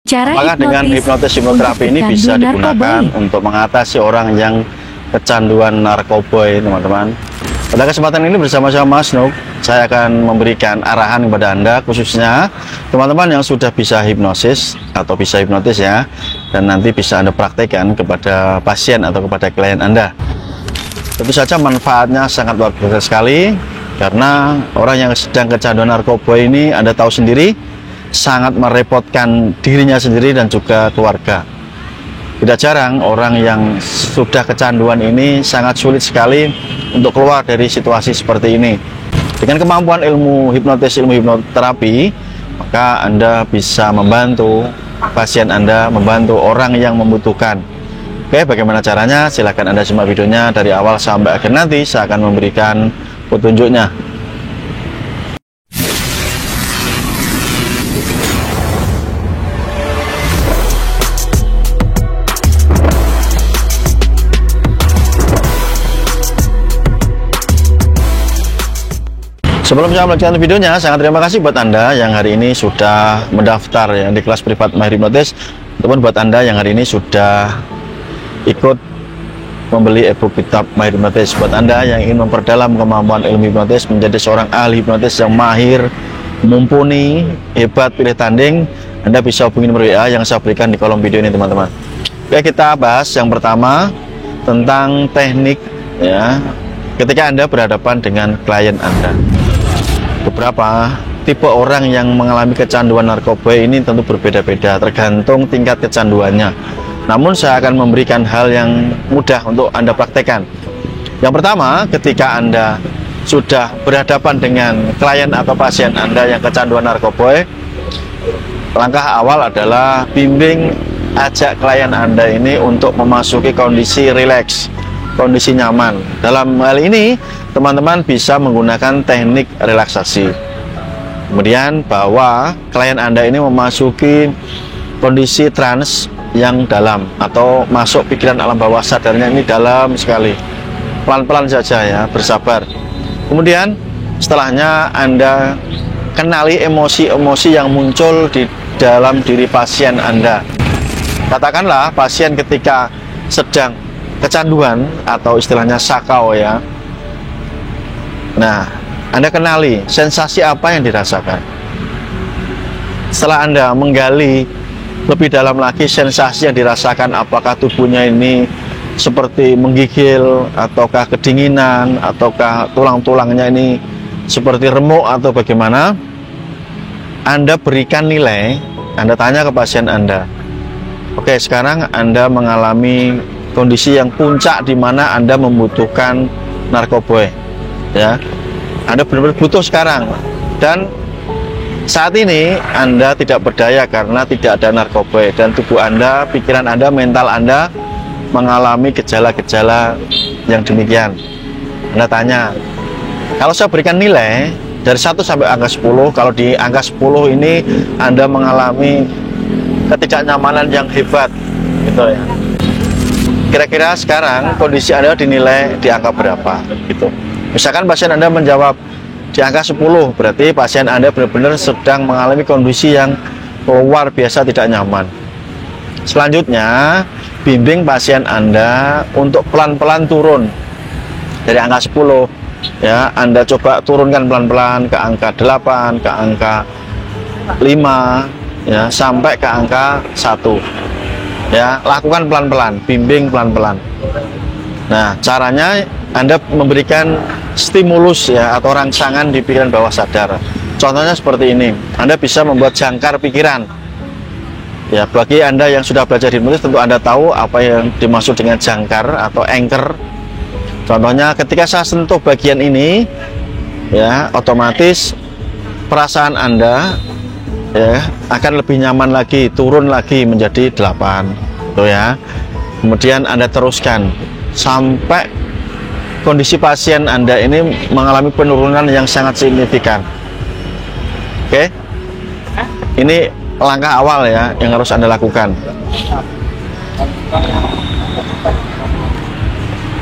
Apakah dengan hipnoterapi ini bisa digunakan untuk mengatasi orang yang kecanduan narkoba, teman-teman? Pada kesempatan ini bersama-sama Mas Nuk, saya akan memberikan arahan kepada Anda, khususnya teman-teman yang sudah bisa hipnosis atau bisa hipnotis ya, dan nanti bisa Anda praktekkan kepada pasien atau kepada klien Anda. Tentu saja manfaatnya sangat luar biasa sekali, karena orang yang sedang kecanduan narkoba ini Anda tahu sendiri, sangat merepotkan dirinya sendiri dan juga keluarga. Tidak jarang orang yang sudah kecanduan ini sangat sulit sekali untuk keluar dari situasi seperti ini. Dengan kemampuan ilmu hipnotis, ilmu hipnoterapi, maka Anda bisa membantu pasien Anda, membantu orang yang membutuhkan. Oke, bagaimana caranya? Silahkan Anda simak videonya dari awal sampai akhir, nanti saya akan memberikan petunjuknya. Sebelum saya melanjutkan videonya, sangat terima kasih buat Anda yang hari ini sudah mendaftar ya di kelas privat Mahir Hipnotis, ataupun buat Anda yang hari ini sudah ikut membeli e-book kitab Mahir Hipnotis. Buat Anda yang ingin memperdalam kemampuan ilmu hipnotis, menjadi seorang ahli hipnotis yang mahir, mumpuni, hebat, pilih tanding, Anda bisa hubungi nomor WA yang saya berikan di kolom video ini, teman-teman. Oke, kita bahas yang pertama tentang teknik ya ketika Anda berhadapan dengan klien Anda. Beberapa tipe orang yang mengalami kecanduan narkoba ini tentu berbeda-beda, tergantung tingkat kecanduannya. Namun saya akan memberikan hal yang mudah untuk Anda praktekkan. Yang pertama, ketika Anda sudah berhadapan dengan klien atau pasien Anda yang kecanduan narkoba, langkah awal adalah bimbing, ajak klien Anda ini untuk memasuki kondisi rileks, kondisi nyaman. Dalam hal ini, teman-teman bisa menggunakan teknik relaksasi. Kemudian bawa klien Anda ini memasuki kondisi trans yang dalam, atau masuk pikiran alam bawah sadarnya ini dalam sekali. Pelan-pelan saja ya, bersabar. Kemudian setelahnya Anda kenali emosi-emosi yang muncul di dalam diri pasien Anda. Katakanlah pasien ketika sedang kecanduan atau istilahnya sakau ya. Nah, Anda kenali sensasi apa yang dirasakan. Setelah Anda menggali lebih dalam lagi sensasi yang dirasakan, apakah tubuhnya ini seperti menggigil, ataukah kedinginan, ataukah tulang-tulangnya ini seperti remuk atau bagaimana, Anda berikan nilai, Anda tanya ke pasien Anda. Oke, sekarang Anda mengalami kondisi yang puncak di mana Anda membutuhkan narkoba ya. Anda benar-benar butuh sekarang, dan saat ini Anda tidak berdaya karena tidak ada narkoba, dan tubuh Anda, pikiran Anda, mental Anda mengalami gejala-gejala yang demikian. Anda tanya, kalau saya berikan nilai dari 1 sampai angka 10, kalau di angka 10 ini Anda mengalami ketidaknyamanan yang hebat gitu ya. Kira-kira sekarang kondisi Anda dinilai di angka berapa gitu. Misalkan pasien Anda menjawab di angka 10, berarti pasien Anda benar-benar sedang mengalami kondisi yang luar biasa tidak nyaman. Selanjutnya, bimbing pasien Anda untuk pelan-pelan turun dari angka 10 ya. Anda coba turunkan pelan-pelan ke angka 8, ke angka 5 ya, sampai ke angka 1 ya. Lakukan pelan-pelan, bimbing pelan-pelan. Nah, caranya Anda memberikan stimulus ya, atau rangsangan di pikiran bawah sadar. Contohnya seperti ini, Anda bisa membuat jangkar pikiran ya. Bagi Anda yang sudah belajar hipnotis, tentu Anda tahu apa yang dimaksud dengan jangkar atau anchor. Contohnya, ketika saya sentuh bagian ini ya, otomatis perasaan Anda ya akan lebih nyaman lagi, turun lagi menjadi 8 tuh ya. Kemudian Anda teruskan sampai kondisi pasien Anda ini mengalami penurunan yang sangat signifikan. Oke, ini langkah awal ya yang harus Anda lakukan.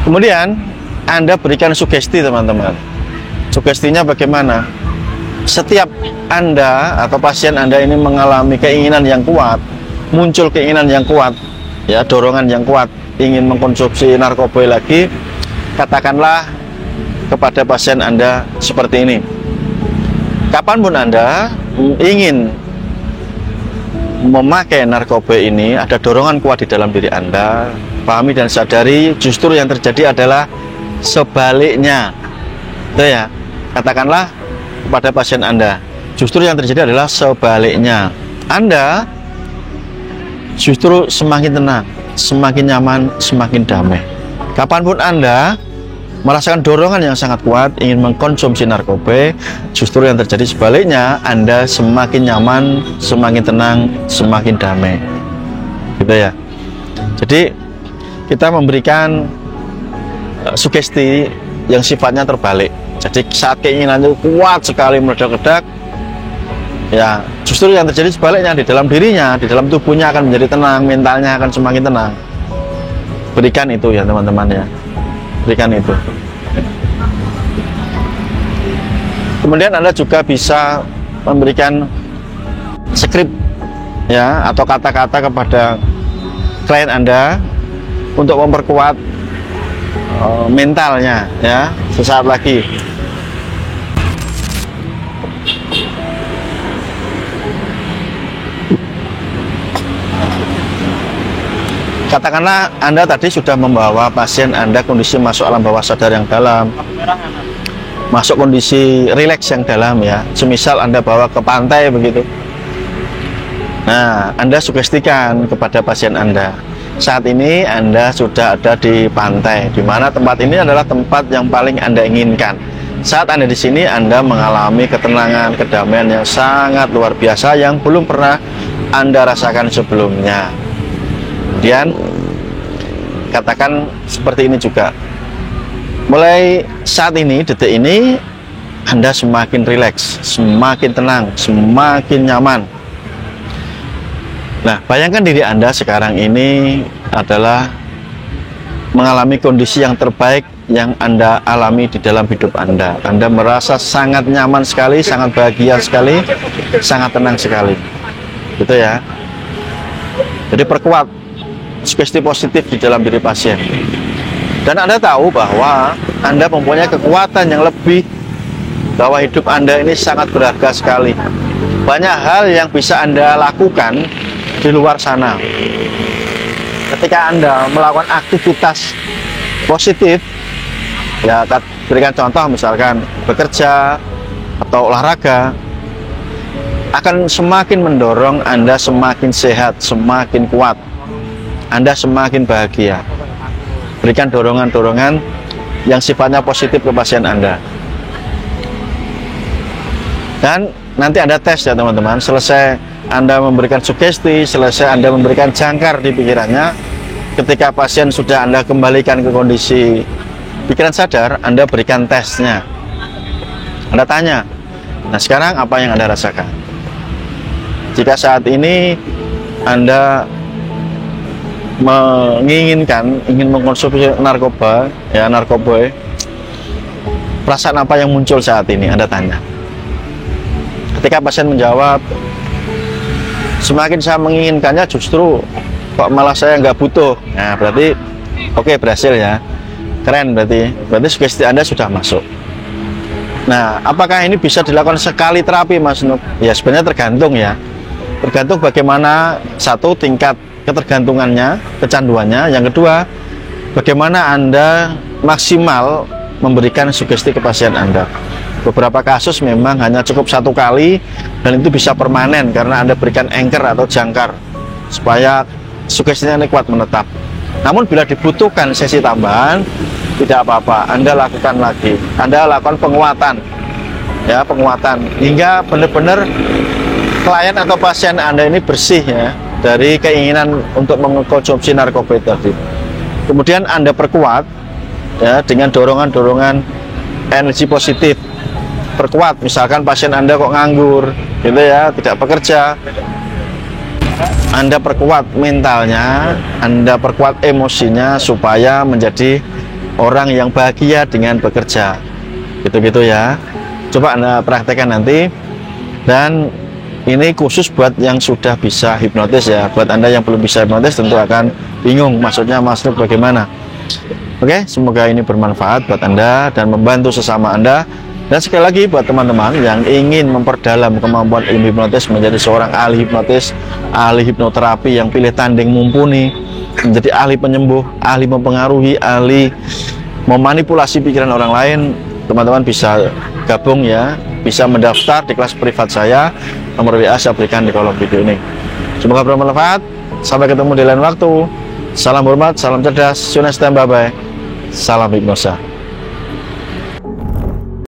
Kemudian Anda berikan sugesti, teman-teman. Sugestinya bagaimana? Setiap Anda atau pasien Anda ini mengalami keinginan yang kuat, muncul keinginan yang kuat, ya, dorongan yang kuat ingin mengkonsumsi narkoba lagi, katakanlah kepada pasien Anda seperti ini. Kapanpun Anda ingin memakai narkoba ini, ada dorongan kuat di dalam diri Anda, pahami dan sadari justru yang terjadi adalah sebaliknya. Itu ya, katakanlah kepada pasien Anda, justru yang terjadi adalah sebaliknya. Anda justru semakin tenang, semakin nyaman, semakin damai. Kapanpun Anda merasakan dorongan yang sangat kuat ingin mengkonsumsi narkoba, justru yang terjadi sebaliknya, Anda semakin nyaman, semakin tenang, semakin damai, gitu ya. Jadi kita memberikan sugesti yang sifatnya terbalik. Jadi saat keinginan itu kuat sekali meledak-ledak, ya justru yang terjadi sebaliknya, di dalam dirinya, di dalam tubuhnya akan menjadi tenang, mentalnya akan semakin tenang. Berikan itu ya teman-teman ya, berikan itu. Kemudian Anda juga bisa memberikan skrip ya, atau kata-kata kepada klien Anda untuk memperkuat mentalnya ya. Sesaat lagi katakanlah Anda tadi sudah membawa pasien Anda kondisi masuk alam bawah sadar yang dalam, masuk kondisi rileks yang dalam ya. Semisal Anda bawa ke pantai begitu. Nah, Anda sugestikan kepada pasien Anda, saat ini Anda sudah ada di pantai, di mana tempat ini adalah tempat yang paling Anda inginkan. Saat Anda di sini, Anda mengalami ketenangan, kedamaian yang sangat luar biasa yang belum pernah Anda rasakan sebelumnya. Kemudian katakan seperti ini juga, mulai saat ini, detik ini, Anda semakin rileks, semakin tenang, semakin nyaman. Nah, bayangkan diri Anda sekarang ini adalah mengalami kondisi yang terbaik yang Anda alami di dalam hidup Anda. Anda merasa sangat nyaman sekali, sangat bahagia sekali, sangat tenang sekali, gitu ya. Jadi perkuat sugesti positif di dalam diri pasien. Dan Anda tahu bahwa Anda mempunyai kekuatan yang lebih, bahwa hidup Anda ini sangat berharga sekali. Banyak hal yang bisa Anda lakukan di luar sana. Ketika Anda melakukan aktivitas positif, ya, berikan contoh misalkan bekerja atau olahraga, akan semakin mendorong Anda semakin sehat, semakin kuat, Anda semakin bahagia. Berikan dorongan-dorongan yang sifatnya positif ke pasien Anda. Dan nanti Anda tes ya teman-teman, selesai Anda memberikan sugesti, selesai Anda memberikan jangkar di pikirannya, ketika pasien sudah Anda kembalikan ke kondisi pikiran sadar, Anda berikan tesnya. Anda tanya, nah sekarang apa yang Anda rasakan? Jika saat ini Anda ingin mengkonsumsi narkoba, ya narkoba, perasaan apa yang muncul saat ini? Anda tanya. Ketika pasien menjawab, semakin saya menginginkannya justru kok malah saya nggak butuh. Nah berarti oke, berhasil ya, keren, berarti sugesti Anda sudah masuk. Nah, apakah ini bisa dilakukan sekali terapi, Mas Nuk? Ya sebenarnya tergantung ya, tergantung bagaimana satu tingkat ketergantungannya, kecanduannya. Yang kedua, bagaimana Anda maksimal memberikan sugesti ke pasien Anda. Beberapa kasus memang hanya cukup satu kali dan itu bisa permanen karena Anda berikan anchor atau jangkar supaya sugestinya ini kuat menetap. Namun bila dibutuhkan sesi tambahan, tidak apa-apa, Anda lakukan lagi. Anda lakukan penguatan, ya penguatan hingga benar-benar klien atau pasien Anda ini bersih ya dari keinginan untuk mengkonsumsi narkoba tadi. Kemudian Anda perkuat ya dengan dorongan-dorongan energi positif. Perkuat, misalkan pasien Anda kok nganggur gitu ya, tidak bekerja, Anda perkuat mentalnya, Anda perkuat emosinya supaya menjadi orang yang bahagia dengan bekerja, gitu-gitu ya. Coba Anda praktekkan nanti. Dan ini khusus buat yang sudah bisa hipnotis ya. Buat Anda yang belum bisa hipnotis tentu akan bingung maksudnya Mas Nur bagaimana. Oke, semoga ini bermanfaat buat Anda dan membantu sesama Anda. Dan sekali lagi buat teman-teman yang ingin memperdalam kemampuan ilmu hipnotis menjadi seorang ahli hipnotis, ahli hipnoterapi yang pilih tanding mumpuni, menjadi ahli penyembuh, ahli mempengaruhi, ahli memanipulasi pikiran orang lain, teman-teman bisa gabung ya, bisa mendaftar di kelas privat saya. Nomor WA saya berikan di kolom video ini. Semoga bermanfaat. Sampai ketemu di lain waktu. Salam hormat, salam cerdas, Sunes bye bye. Salam hipnosa.